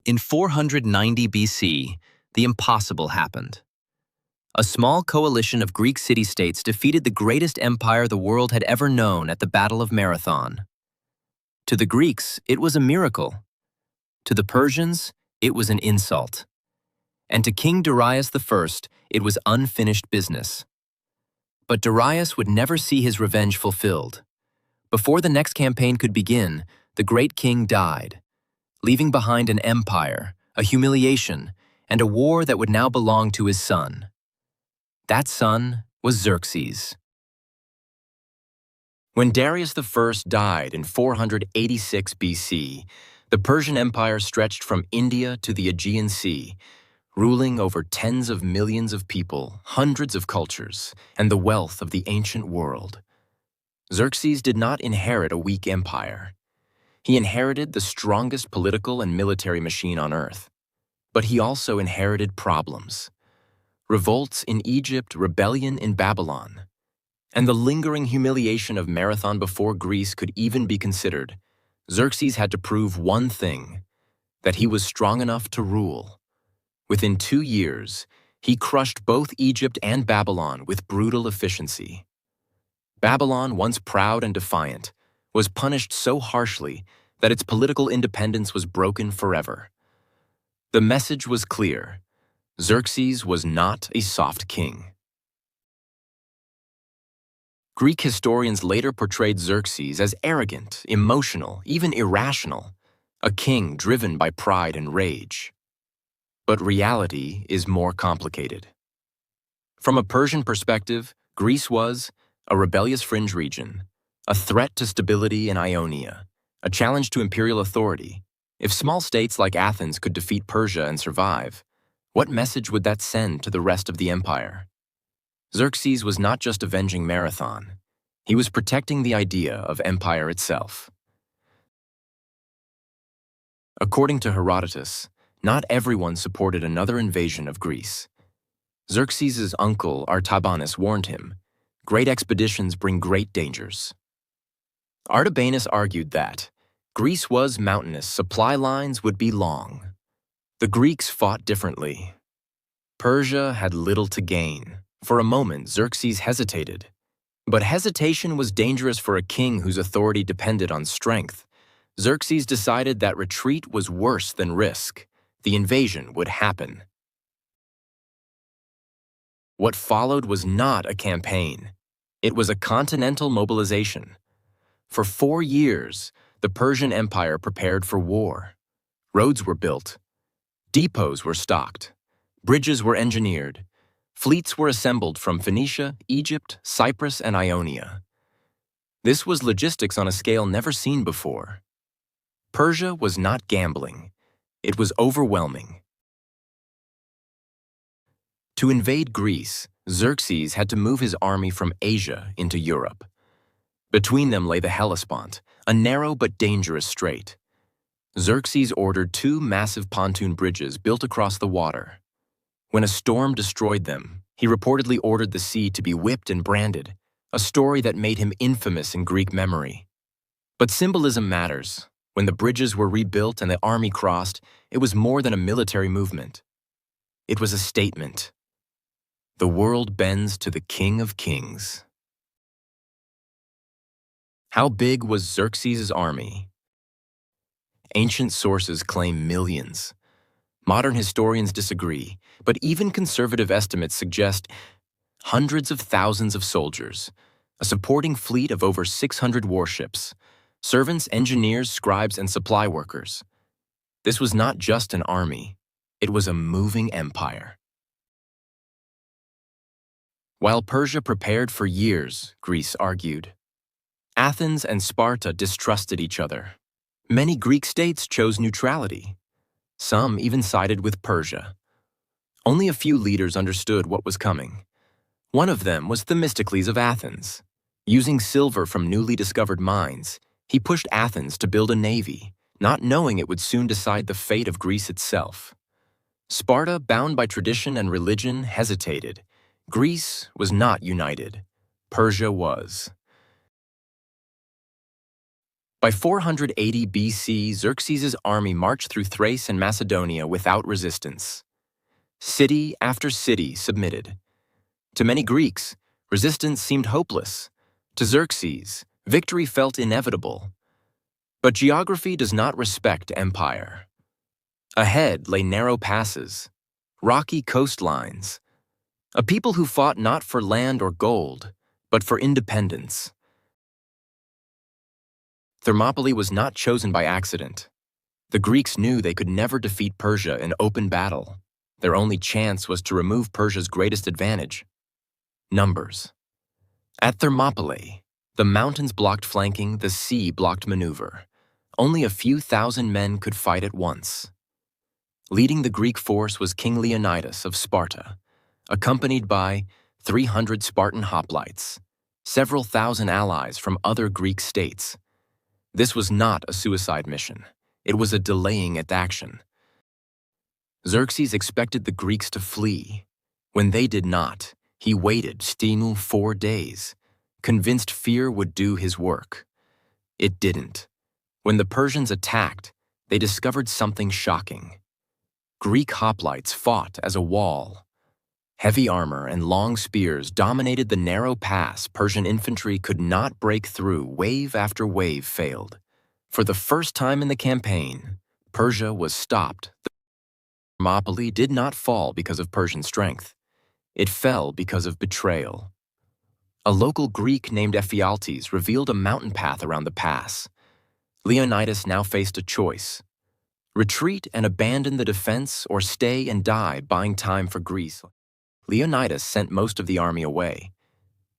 In 490 BC, the impossible happened. A small coalition of Greek city-states defeated the greatest empire the world had ever known at the Battle of Marathon. To the Greeks, it was a miracle. To the Persians, it was an insult. And to King Darius I, it was unfinished business. But Darius would never see his revenge fulfilled. Before the next campaign could begin, the great king died, leaving behind an empire, a humiliation, and a war that would now belong to his son. That son was Xerxes. When Darius I died in 486 BC, the Persian Empire stretched from India to the Aegean Sea, ruling over tens of millions of people, hundreds of cultures, and the wealth of the ancient world. Xerxes did not inherit a weak empire. He inherited the strongest political and military machine on earth. But he also inherited problems. Revolts in Egypt, rebellion in Babylon, and the lingering humiliation of Marathon before Greece could even be considered. Xerxes had to prove one thing, that he was strong enough to rule. Within 2 years, he crushed both Egypt and Babylon with brutal efficiency. Babylon, once proud and defiant, was punished so harshly that its political independence was broken forever. The message was clear. Xerxes was not a soft king. Greek historians later portrayed Xerxes as arrogant, emotional, even irrational, a king driven by pride and rage. But reality is more complicated. From a Persian perspective, Greece was a rebellious fringe region, a threat to stability in Ionia, a challenge to imperial authority. If small states like Athens could defeat Persia and survive, what message would that send to the rest of the empire? Xerxes was not just avenging Marathon. He was protecting the idea of empire itself. According to Herodotus, not everyone supported another invasion of Greece. Xerxes' uncle Artabanus warned him, "Great expeditions bring great dangers." Artabanus argued that Greece was mountainous, supply lines would be long. The Greeks fought differently. Persia had little to gain. For a moment, Xerxes hesitated. But hesitation was dangerous for a king whose authority depended on strength. Xerxes decided that retreat was worse than risk. The invasion would happen. What followed was not a campaign. It was a continental mobilization. For 4 years, the Persian Empire prepared for war. Roads were built. Depots were stocked. Bridges were engineered. Fleets were assembled from Phoenicia, Egypt, Cyprus, and Ionia. This was logistics on a scale never seen before. Persia was not gambling. It was overwhelming. To invade Greece, Xerxes had to move his army from Asia into Europe. Between them lay the Hellespont, a narrow but dangerous strait. Xerxes ordered 2 massive pontoon bridges built across the water. When a storm destroyed them, he reportedly ordered the sea to be whipped and branded, a story that made him infamous in Greek memory. But symbolism matters. When the bridges were rebuilt and the army crossed, it was more than a military movement. It was a statement. The world bends to the King of Kings. How big was Xerxes' army? Ancient sources claim millions. Modern historians disagree, but even conservative estimates suggest hundreds of thousands of soldiers, a supporting fleet of over 600 warships, servants, engineers, scribes, and supply workers. This was not just an army. It was a moving empire. While Persia prepared for years, Greece argued. Athens and Sparta distrusted each other. Many Greek states chose neutrality. Some even sided with Persia. Only a few leaders understood what was coming. One of them was Themistocles of Athens. Using silver from newly discovered mines, he pushed Athens to build a navy, not knowing it would soon decide the fate of Greece itself. Sparta, bound by tradition and religion, hesitated. Greece was not united. Persia was. By 480 BC, Xerxes' army marched through Thrace and Macedonia without resistance. City after city submitted. To many Greeks, resistance seemed hopeless. To Xerxes, victory felt inevitable. But geography does not respect empire. Ahead lay narrow passes, rocky coastlines, a people who fought not for land or gold, but for independence. Thermopylae was not chosen by accident. The Greeks knew they could never defeat Persia in open battle. Their only chance was to remove Persia's greatest advantage: numbers. At Thermopylae, the mountains blocked flanking, the sea blocked maneuver. Only a few thousand men could fight at once. Leading the Greek force was King Leonidas of Sparta, accompanied by 300 Spartan hoplites, several thousand allies from other Greek states. This was not a suicide mission. It was a delaying action. Xerxes expected the Greeks to flee. When they did not, he waited 4 days, convinced fear would do his work. It didn't. When the Persians attacked, they discovered something shocking. Greek hoplites fought as a wall. Heavy armor and long spears dominated the narrow pass Persian infantry could not break through. Wave after wave failed. For the first time in the campaign, Persia was stopped. Thermopylae did not fall because of Persian strength. It fell because of betrayal. A local Greek named Ephialtes revealed a mountain path around the pass. Leonidas now faced a choice: retreat and abandon the defense, or stay and die buying time for Greece. Leonidas sent most of the army away.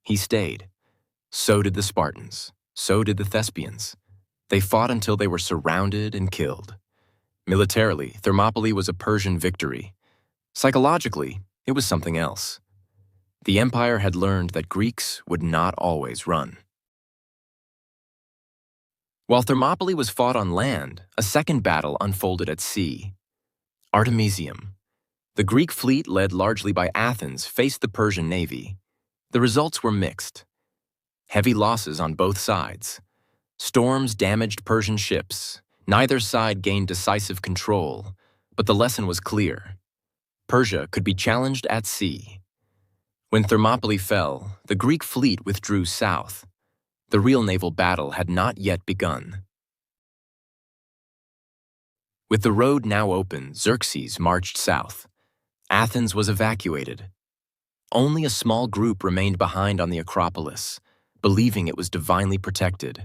He stayed. So did the Spartans. So did the Thespians. They fought until they were surrounded and killed. Militarily, Thermopylae was a Persian victory. Psychologically, it was something else. The empire had learned that Greeks would not always run. While Thermopylae was fought on land, a second battle unfolded at sea. Artemisium. The Greek fleet, led largely by Athens, faced the Persian navy. The results were mixed. Heavy losses on both sides. Storms damaged Persian ships. Neither side gained decisive control, but the lesson was clear. Persia could be challenged at sea. When Thermopylae fell, the Greek fleet withdrew south. The real naval battle had not yet begun. With the road now open, Xerxes marched south. Athens was evacuated. Only a small group remained behind on the Acropolis, believing it was divinely protected.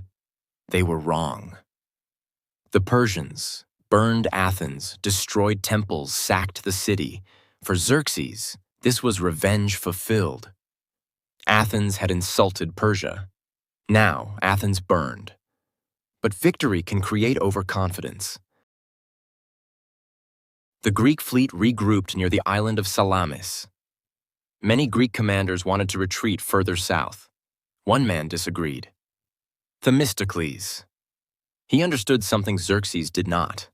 They were wrong. The Persians burned Athens, destroyed temples, sacked the city. For Xerxes, this was revenge fulfilled. Athens had insulted Persia. Now Athens burned. But victory can create overconfidence. The Greek fleet regrouped near the island of Salamis. Many Greek commanders wanted to retreat further south. One man disagreed: Themistocles. He understood something Xerxes did not.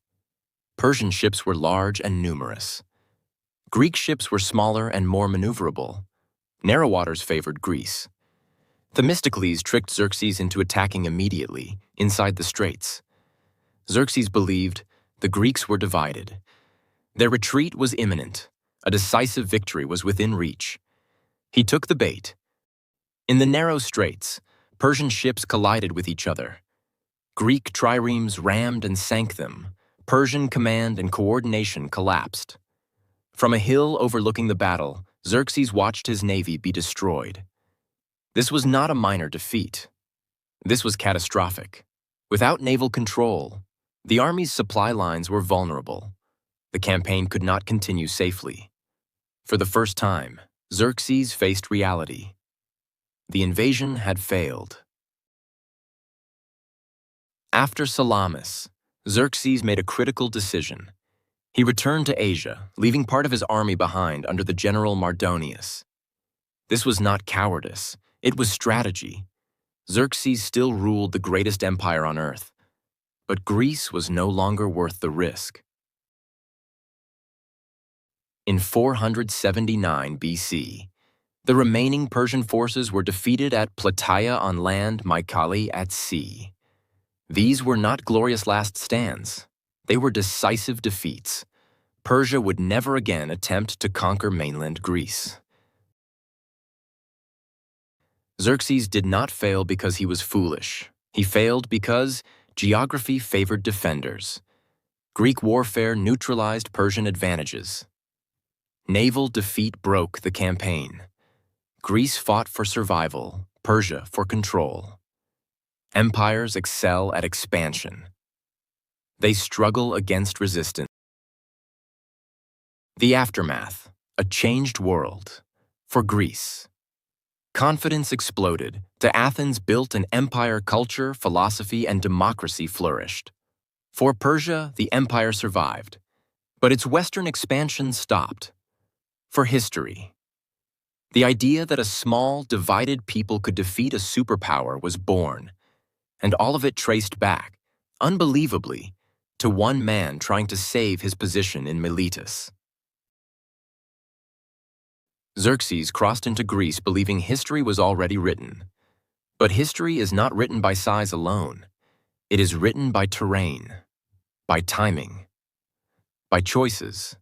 Persian ships were large and numerous. Greek ships were smaller and more maneuverable. Narrow waters favored Greece. Themistocles tricked Xerxes into attacking immediately, inside the straits. Xerxes believed the Greeks were divided. Their retreat was imminent. A decisive victory was within reach. He took the bait. In the narrow straits, Persian ships collided with each other. Greek triremes rammed and sank them. Persian command and coordination collapsed. From a hill overlooking the battle, Xerxes watched his navy be destroyed. This was not a minor defeat. This was catastrophic. Without naval control, the army's supply lines were vulnerable. The campaign could not continue safely. For the first time, Xerxes faced reality. The invasion had failed. After Salamis, Xerxes made a critical decision. He returned to Asia, leaving part of his army behind under the general Mardonius. This was not cowardice, it was strategy. Xerxes still ruled the greatest empire on earth, but Greece was no longer worth the risk. In 479 BC, the remaining Persian forces were defeated at Plataea on land, Mycale at sea. These were not glorious last stands. They were decisive defeats. Persia would never again attempt to conquer mainland Greece. Xerxes did not fail because he was foolish. He failed because geography favored defenders. Greek warfare neutralized Persian advantages. Naval defeat broke the campaign. Greece fought for survival, Persia for control. Empires excel at expansion. They struggle against resistance. The aftermath, a changed world. For Greece, confidence exploded. To Athens built an empire, culture, philosophy, and democracy flourished. For Persia, the empire survived, but its western expansion stopped. For history, the idea that a small, divided people could defeat a superpower was born, and all of it traced back, unbelievably, to one man trying to save his position in Miletus. Xerxes crossed into Greece believing history was already written. But history is not written by size alone. It is written by terrain, by timing, by choices,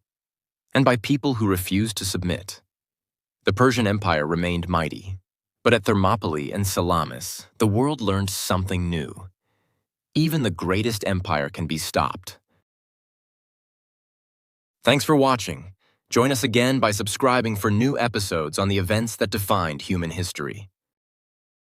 and by people who refused to submit. The Persian Empire remained mighty, but at Thermopylae and Salamis, the world learned something new. Even the greatest empire can be stopped. Thanks for watching. Join us again by subscribing for new episodes on the events that defined human history.